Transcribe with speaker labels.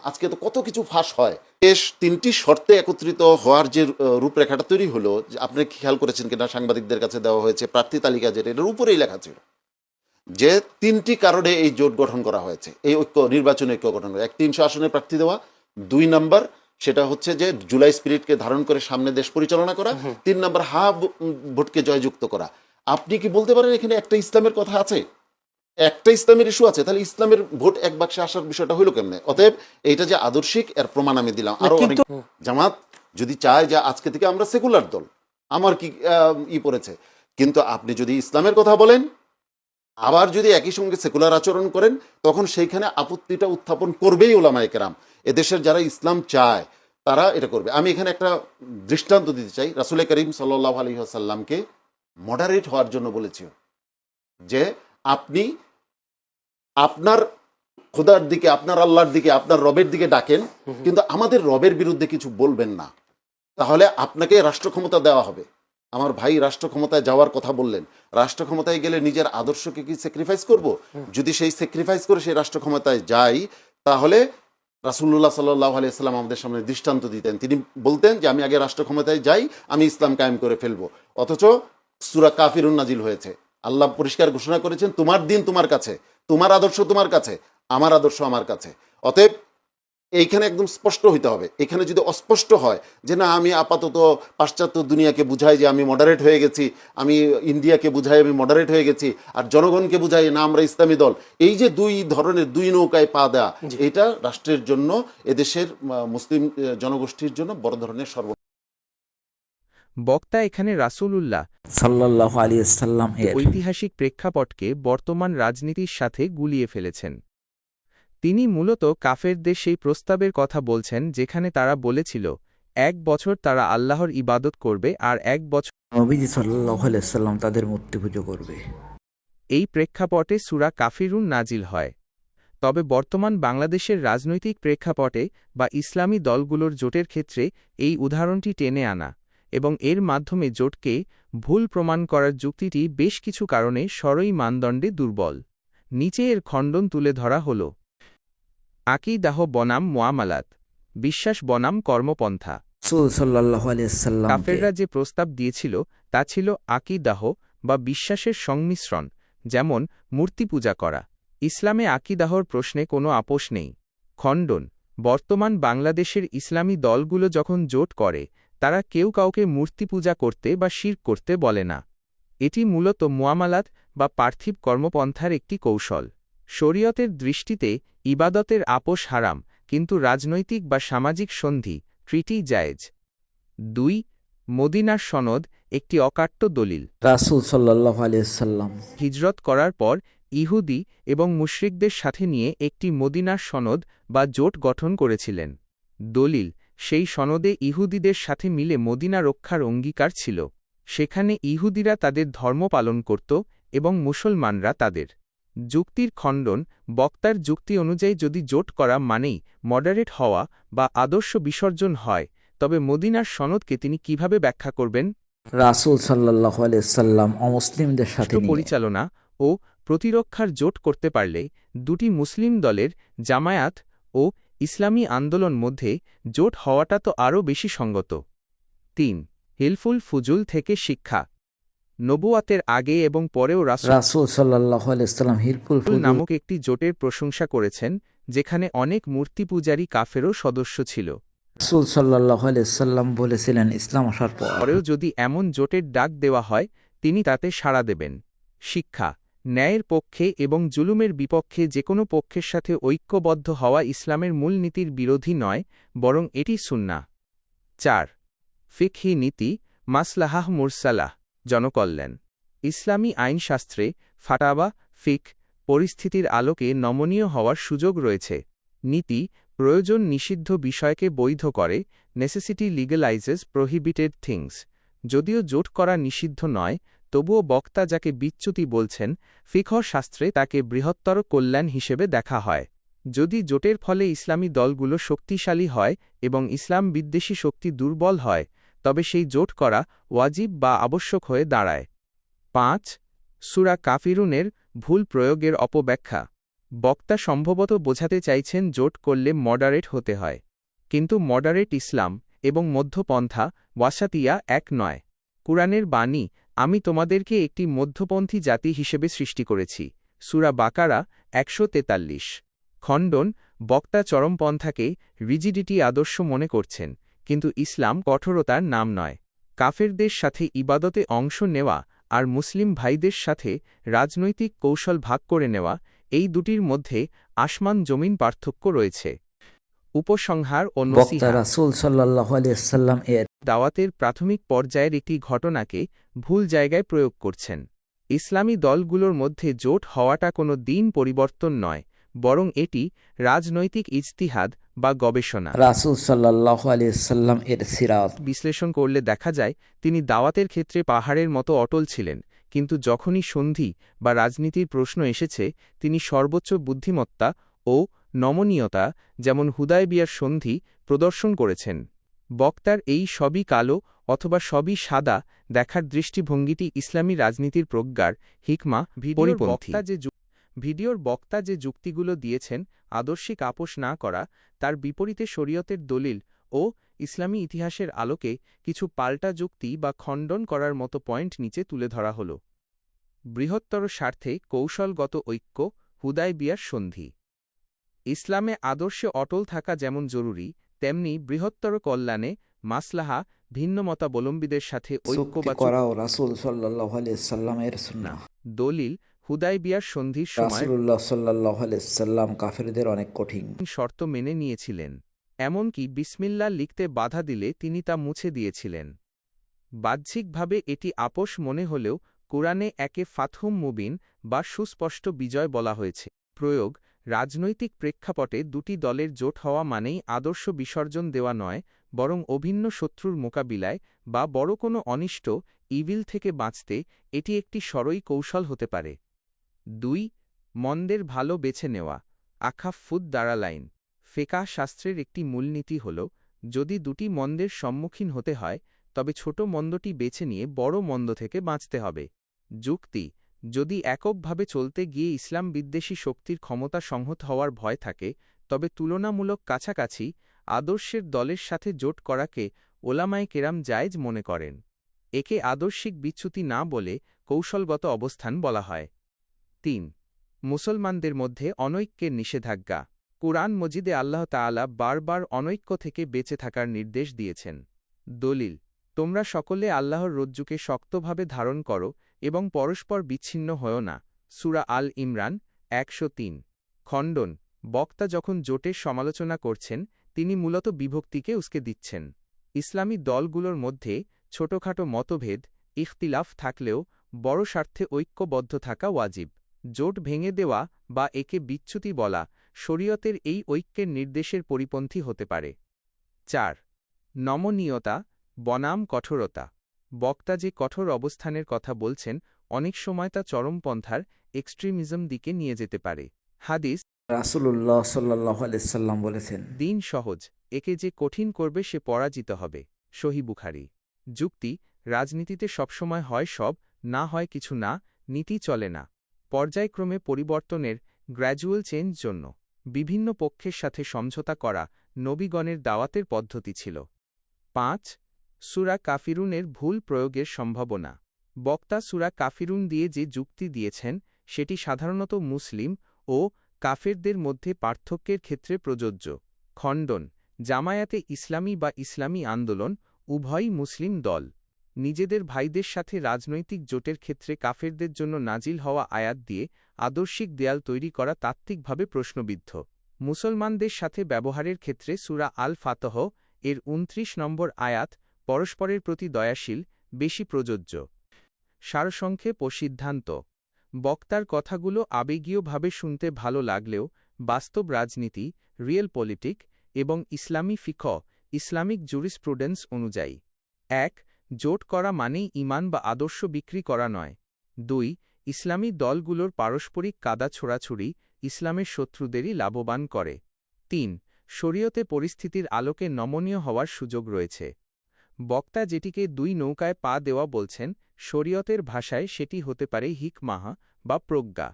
Speaker 1: আজকে তো কত কিছু ফাঁস হয়। বেশ 3টি শর্তে একত্রিত হওয়ার যে রূপরেখাটা তৈরি হলো, আপনি খেয়াল করেছেন কিনা, সাংবাদিকদের কাছে দেওয়া হয়েছে প্রার্থী তালিকা, যেটা এটার উপরেই লেখা ছিল যে 3টি কারণে এই জোট গঠন করা হয়েছে, এই ঐক্য, নির্বাচন ঐক্য গঠন করা। 300 আসনে প্রার্থী দেওয়া, 2 নাম্বার সেটা হচ্ছে যে জুলাই স্পিরিটকে ধারণ করে সামনে দেশ পরিচালনা করা, 3 নাম্বার ভোটকে জয়যুক্ত করা। আপনি কি বলতে পারেন এখানে একটা ইসলামের কথা আছে? একটা ইসলামের ইস্যু আছে, তাহলে ইসলামের ভোট এক বাক্সে আসার বিষয়টা হইলো কেমনে? অতএব এইটা যে আদর্শিক, এর প্রমাণ আমি দিলাম। আরো অনেক, জামাত যদি চায় যে আজকে থেকে আমরা সেকুলার দল, আমার কি পড়েছে, কিন্তু আপনি যদি ইসলামের কথা বলেন, আবার যদি একই সঙ্গে সেকুলার আচরণ করেন, তখন সেইখানে আপত্তিটা উত্থাপন করবেই ওলামায়ে কেরাম। এদেশের যারা ইসলাম চায় তারা এটা করবে। আমি এখানে একটা দৃষ্টান্ত দিতে চাই। রাসূল করিম সাল্লাল্লাহু আলাইহি ওয়াসাল্লামকে মডারেট হওয়ার জন্য বলেছি, যে আপনি আপনার খোদার দিকে, আপনার আল্লাহর দিকে, আপনার রবের দিকে ডাকেন, কিন্তু আমাদের রবের বিরুদ্ধে কিছু বলবেন না, তাহলে আপনাকে রাষ্ট্র ক্ষমতা দেওয়া হবে। আমার ভাই রাষ্ট্র ক্ষমতায় যাওয়ার কথা বললেন, রাষ্ট্র ক্ষমতায় গেলে নিজের আদর্শকে কি স্যাক্রিফাইস করব? যদি সেই স্যাক্রিফাইস করে সেই রাষ্ট্র ক্ষমতায় যাই, তাহলে রাসূলুল্লাহ সাল্লাল্লাহু আলাইহি ওয়াসাল্লাম আমাদের সামনে দৃষ্টান্ত দিতেন। তিনি বলতেন যে আমি আগে রাষ্ট্র ক্ষমতায় যাই, আমি ইসলাম কায়েম করে ফেলবো। অথচ সূরা কাফিরুন নাজিল হয়েছে, আল্লাহ পরিষ্কার ঘোষণা করেছেন, তোমার দিন তোমার কাছে, তোমার আদর্শ তোমার কাছে, আমার আদর্শ আমার কাছে। অতএব এইখানে একদম স্পষ্ট হইতে হবে। এখানে যদি অস্পষ্ট হয় যে না, আমি আপাতত পাশ্চাত্য দুনিয়াকে বুঝাই যে আমি মডারেট হয়ে গেছি, আমি ইন্ডিয়াকে বুঝাই আমি মডারেট হয়ে গেছি, আর জনগণকে বুঝাই না আমরা ইসলামী দল, এই যে দুই ধরনের, দুই নৌকায় পা দেয়া, এটা রাষ্ট্রের জন্য, এদেশের মুসলিম জনগোষ্ঠীর জন্য বড় ধরনের
Speaker 2: বক্তা এখানে রাসূলুল্লাহ
Speaker 3: সাল্লাল্লাহু আলাইহি ওয়াসাল্লাম এর
Speaker 2: ঐতিহাসিক প্রেক্ষাপটকে বর্তমান রাজনীতির সাথে গুলিয়ে ফেলেছেন। তিনি মূলত কাফেরদের সেই প্রস্তাবের কথা বলছেন যেখানে তারা বলেছিল 1 বছর তারা আল্লাহর ইবাদত করবে আর 1 বছর
Speaker 3: নবীজি সাল্লাল্লাহু আলাইহি ওয়াসাল্লাম তাদের মূর্তি পুজো করবে।
Speaker 2: এই প্রেক্ষাপটে সূরা কাফিরুন নাজিল হয়। তবে বর্তমান বাংলাদেশের রাজনৈতিক প্রেক্ষাপটে বা ইসলামী দলগুলোর জোটের ক্ষেত্রে এই উদাহরণটি টেনে আনা এবং এর মাধ্যমে জোটকে ভুল প্রমাণ করার যুক্তিটি বেশ কিছু কারণে সরই মানদণ্ডে দুর্বল। নিচে এর খণ্ডন তুলে ধরা হল। আকীদাহ বনাম মুআমালাত, বিশ্বাস বনাম কর্মপন্থা।
Speaker 3: রাসূল সাল্লাল্লাহু আলাইহি ওয়াসাল্লামকে
Speaker 2: কাফেররা যে প্রস্তাব দিয়েছিল তা ছিল আকীদাহ বা বিশ্বাসের সংমিশ্রণ, যেমন মূর্তি পূজা করা। ইসলামে আকীদাহর প্রশ্নে কোনো আপোষ নেই। খণ্ডন: বর্তমান বাংলাদেশের ইসলামী দলগুলো যখন জোট করে, তারা কেউ কাউকে মূর্তি পূজা করতে বা শিরক করতে বলে না। এটি মূলত মুআমালাত বা পার্থিব কর্মপন্থার একটি কৌশল। শরীয়তের দৃষ্টিতে ইবাদতের আপোষ হারাম, কিন্তু রাজনৈতিক বা সামাজিক সন্ধি, ট্রিটি জায়েজ। 2. মদিনার সনদ একটি অকাট্য দলিল।
Speaker 3: রাসূল সাল্লাল্লাহু আলাইহি ওয়াসাল্লাম
Speaker 2: হিজরত করার পর ইহুদি এবং মুশরিকদের সাথে নিয়ে একটি মদিনার সনদ বা জোট গঠন করেছিলেন। দলিল: সেই সনদে ইহুদিদের সাথে মিলে মদিনা রক্ষার অঙ্গীকার ছিল। সেখানে ইহুদিরা তাদের ধর্ম পালন করত এবং মুসলমানরা তাদের। যুক্তির খণ্ডন: বক্তার যুক্তি অনুযায়ী যদি জোট করা মানেই মডারেট হওয়া বা আদর্শ বিসর্জন হয়, তবে মদিনার সনদকে তিনি কিভাবে ব্যাখ্যা করবেন?
Speaker 3: রাসূল সাল্লাল্লাহু আলাইহি ওয়াসাল্লাম অমুসলিমদের সাথে
Speaker 2: রাষ্ট্র
Speaker 3: নিয়ে
Speaker 2: পরিচালনা ও প্রতিরক্ষার জোট করতে পারলে দুটি মুসলিম দলের, জামায়াত ও ইসলামী আন্দোলন মধ্যে জোট হওয়াটা তো আরও বেশি সঙ্গত। 3. হিলফুল ফুজুল থেকে শিক্ষা। নবুয়াতের আগে এবং পরেও
Speaker 3: রাসূল সাল্লাল্লাহু আলাইহি ওয়াসাল্লাম হিলফুল
Speaker 2: রাসূল নামক একটি জোটের প্রশংসা করেছেন, যেখানে অনেক মূর্তি পূজারী কাফেরও সদস্য ছিল।
Speaker 3: রাসূল সাল্লাল্লাহু আলাইহি ওয়াসাল্লাম বলেছিলেন, ইসলাম আসার
Speaker 2: পরেও যদি এমন জোটের ডাক দেওয়া হয়, তিনি তাতে সাড়া দেবেন। শিক্ষা: ন্যায়ের পক্ষে এবং জুলুমের বিপক্ষে যেকোনো পক্ষের সাথে ঐক্যবদ্ধ হওয়া ইসলামের মূলনীতির বিরোধী নয়, বরং এটি সুন্নাহ। 4. ফিকহি নীতি, মাসলাহাহ মুরসালাহ, জনকল্যাণ। ইসলামী আইনশাস্ত্রে ফাতাওয়া, ফিক, পরিস্থিতির আলোকে নমনীয় হওয়ার সুযোগ রয়েছে। নীতি: প্রয়োজন নিষিদ্ধ বিষয়কে বৈধ করে, নেসেসিটি লিগ্যালাইজেস প্রহিবিটেড থিংস। যদিও জোট করা নিষিদ্ধ নয়, তবুও বক্তা যাকে বিচ্যুতি বলছেন, ফিকহ শাস্ত্রে তাকে বৃহত্তর কল্যাণ হিসেবে দেখা হয়। যদি জোটের ফলে ইসলামী দলগুলো শক্তিশালী হয় এবং ইসলাম বিদ্বেষী শক্তি দুর্বল হয়, তবে সেই জোট করা ওয়াজিব বা আবশ্যক হয়ে দাঁড়ায়। 5. সূরা কাফিরুনের ভুল প্রয়োগের অপব্যাখ্যা। বক্তা সম্ভবত বোঝাতে চাইছেন জোট করলে মডারেট হতে হয়, কিন্তু মডারেট ইসলাম এবং মধ্যপন্থা ওয়াসাতিয়া এক নয়। কুরআনের বাণী, আমি তোমাদেরকে একটি মধ্যপন্থী জাতি হিসেবে সৃষ্টি করেছি। সূরা বাকারা ১৪৩। খণ্ডন, বক্তা চরমপন্থাকে রিজিডিটি আদর্শ মনে করছেন, কিন্তু ইসলাম কঠোরতার নাম নয়। কাফেরদের সাথে ইবাদতে অংশ নেওয়া আর মুসলিম ভাইদের সাথে রাজনৈতিক কৌশল ভাগ করে নেওয়া, এই দুটির মধ্যে আসমান জমিন পার্থক্য রয়েছে। উপসংহার ও
Speaker 3: বক্তা
Speaker 2: নসিহা।
Speaker 3: রাসূল সাল্লাল্লাহু আলাইহি ওয়াসাল্লাম এর
Speaker 2: দাওয়াতের প্রাথমিক পর্যায়ের একটি ঘটনাকে ভুল জায়গায় প্রয়োগ করছেন। ইসলামী দলগুলোর মধ্যে জোট হওয়াটা কোনো দিন পরিবর্তন নয়, বরং এটি রাজনৈতিক ইজতিহাদ বা গবেষণা।
Speaker 3: রাসূল সাল্লাল্লাহু আলাইহি ওয়াসাল্লাম এর সিরাত
Speaker 2: বিশ্লেষণ করলে দেখা যায় তিনি দাওয়াতের ক্ষেত্রে পাহাড়ের মতো অটল ছিলেন, কিন্তু যখনই সন্ধি বা রাজনীতির প্রশ্ন এসেছে তিনি সর্বোচ্চ বুদ্ধিমত্তা ও নমনীয়তা, যেমন হুদায়বিয়ার সন্ধি, প্রদর্শন করেছেন। বক্তার এই সবই কালো অথবা সবই সাদা দেখার দৃষ্টিভঙ্গিটি ইসলামী রাজনীতির প্রজ্ঞার হিকমা পরিপন্থী। ভিডিওর বক্তা যে যুক্তিগুলো দিয়েছেন, আদর্শিক আপোষ না করা, তার বিপরীতে শরীয়তের দলিল ও ইসলামী ইতিহাসের আলোকে কিছু পাল্টা যুক্তি বা খণ্ডন করার মতো পয়েন্ট নিচে তুলে ধরা হল। বৃহত্তর স্বার্থে কৌশলগত ঐক্য, হুদায়বিয়ার সন্ধি। ইসলামে আদর্শে অটল থাকা যেমন জরুরি, তেমনি বৃহত্তর কল্যাণে মাসলাহা ভিন্নমতাবলম্বীদের সাথে
Speaker 3: চুক্তি
Speaker 2: ঐক্যবাচক
Speaker 3: করাও রাসূল সাল্লাল্লাহু আলাইহি ওয়াসাল্লাম এর সুন্নাহ।
Speaker 2: দলিল, হুদায়বিয়ার সন্ধির সময়
Speaker 3: রাসূলুল্লাহ সাল্লাল্লাহু আলাইহি ওয়াসাল্লাম কাফেরদের অনেক কঠিন
Speaker 2: শর্ত মেনে নিয়েছিলেন। এমনকি বিসমিল্লাহ লিখতে বাধা দিলে তিনি তা মুছে দিয়েছিলেন। বাহ্যিকভাবে এটি আপোষ মনে হলেও কুরআনে একে ফাতহুম মুবিন বা সুস্পষ্ট বিজয় বলা হয়েছে। প্রয়োগ, রাজনৈতিক প্রেক্ষাপটে দুটি দলের জোট হওয়া মানেই আদর্শ বিসর্জন দেওয়া নয়, বরং অভিন্ন শত্রুর মোকাবিলায় বা বড় কোনো অনিষ্ট ইভিল থেকে বাঁচতে এটি একটি সরই কৌশল হতে পারে। ২. মন্দের ভালো বেছে নেওয়া, আখাফুদ দ্বারা লাইন। ফেকাহ শাস্ত্রের একটি মূলনীতি হল, যদি দুটি মন্দের সম্মুখীন হতে হয় তবে ছোট মন্দটি বেছে নিয়ে বড় মন্দ থেকে বাঁচতে হবে। যুক্তি, যদি এককভাবে চলতে গিয়ে ইসলাম বিদ্বেষী শক্তির ক্ষমতা সংহত হওয়ার ভয় থাকে, তবে তুলনামূলক কাছাকাছি আদর্শের দলের সাথে জোট করাকে ওলামায়ে কেরাম জায়েজ মনে করেন। একে আদর্শিক বিচ্যুতি না বলে কৌশলগত অবস্থান বলা হয়। ৩. মুসলমানদের মধ্যে অনৈক্যের নিষেধাজ্ঞা। কুরআন মজিদে আল্লাহ তাআলা বারবার অনৈক্য থেকে বেঁচে থাকার নির্দেশ দিয়েছেন। দলিল, তোমরা সকলে আল্লাহর রজ্জুকে শক্তভাবে ধারণ করো এবং পরস্পর বিচ্ছিন্ন হও না। সূরা আল ইমরান ১০৩। খণ্ডন, বক্তা যখন জোটের সমালোচনা করছেন তিনি মূলত বিভক্তিকে উস্কে দিচ্ছেন। ইসলামী দলগুলোর মধ্যে ছোটখাটো মতভেদ, ইখতিলাফ থাকলেও বড় স্বার্থে ঐক্যবদ্ধ থাকা ওয়াজিব। জোট ভেঙে দেওয়া বা একে বিচ্যুতি বলা শরীয়তের এই ঐক্যের নির্দেশের পরিপন্থী হতে পারে। ৪. নমনীয়তা বনাম কঠোরতা। বক্তা যে কঠোর অবস্থানের কথা বলছেন, অনেক সময় তা চরমপন্থার এক্সট্রিমিজম দিকে নিয়ে যেতে পারে। হাদিস,
Speaker 3: রাসূলুল্লাহ সাল্লাল্লাহু আলাইহি ওয়াসাল্লাম বলেছেন,
Speaker 2: দিন সহজ, একে যে কঠিন করবে সে পরাজিত হবে। সহিহ বুখারী। যুক্তি, রাজনীতিতে সবসময় হয় সব, না হয় কিছু না, নীতি চলে না। পর্যায়ক্রমে পরিবর্তনের গ্র্যাজুয়াল চেঞ্জ জন্য বিভিন্ন পক্ষের সাথে সমঝোতা করা নবীগণের দাওয়াতের পদ্ধতি ছিল। ৫. সূরা কাফিরুনের ভুল প্রয়োগের সম্ভাবনা। বক্তা সূরা কাফিরুন দিয়ে যে যুক্তি দিয়েছেন সেটি সাধারণত মুসলিম ও কাফেরদের মধ্যে পার্থক্যের ক্ষেত্রে প্রযোজ্য। খণ্ডন, জামায়াতে ইসলামী বা ইসলামী আন্দোলন উভয়ই মুসলিম দল। নিজেদের ভাইদের সাথে রাজনৈতিক জোটের ক্ষেত্রে কাফেরদের জন্য নাজিল হওয়া আয়াত দিয়ে আদর্শিক দেয়াল তৈরি করা তাত্ত্বিকভাবে প্রশ্নবিদ্ধ। মুসলমানদের সাথে ব্যবহারের ক্ষেত্রে সূরা আল ফাতহ এর ২৯ নম্বর আয়াত পরস্পরের প্রতি দয়াশীল বেশি প্রযোজ্য। সারসংক্ষেপ ও সিদ্ধান্ত। বক্তার কথাগুলো আবেগীয়ভাবে শুনতে ভালো লাগলেও বাস্তব রাজনীতি, রিয়েল পলিটিক এবং ইসলামী ফিকহ, ইসলামিক জুরিসপ্রুডেন্স অনুযায়ী ১. জোট করা মানেই ঈমান বা আদর্শ বিক্রি করা নয়। ২. ইসলামী দলগুলোর পারস্পরিক কাদা ছোড়াছুড়ি ইসলামের শত্রুদেরই লাভবান করে। ৩. শরীয়তে পরিস্থিতির আলোকে নমনীয় হওয়ার সুযোগ রয়েছে। বক্তা যেটিকে দুই নৌকায় পা দেওয়া বলছেন, শরীয়তের ভাষায় সেটি হতে পারে হিকমাহ বা প্রজ্ঞা।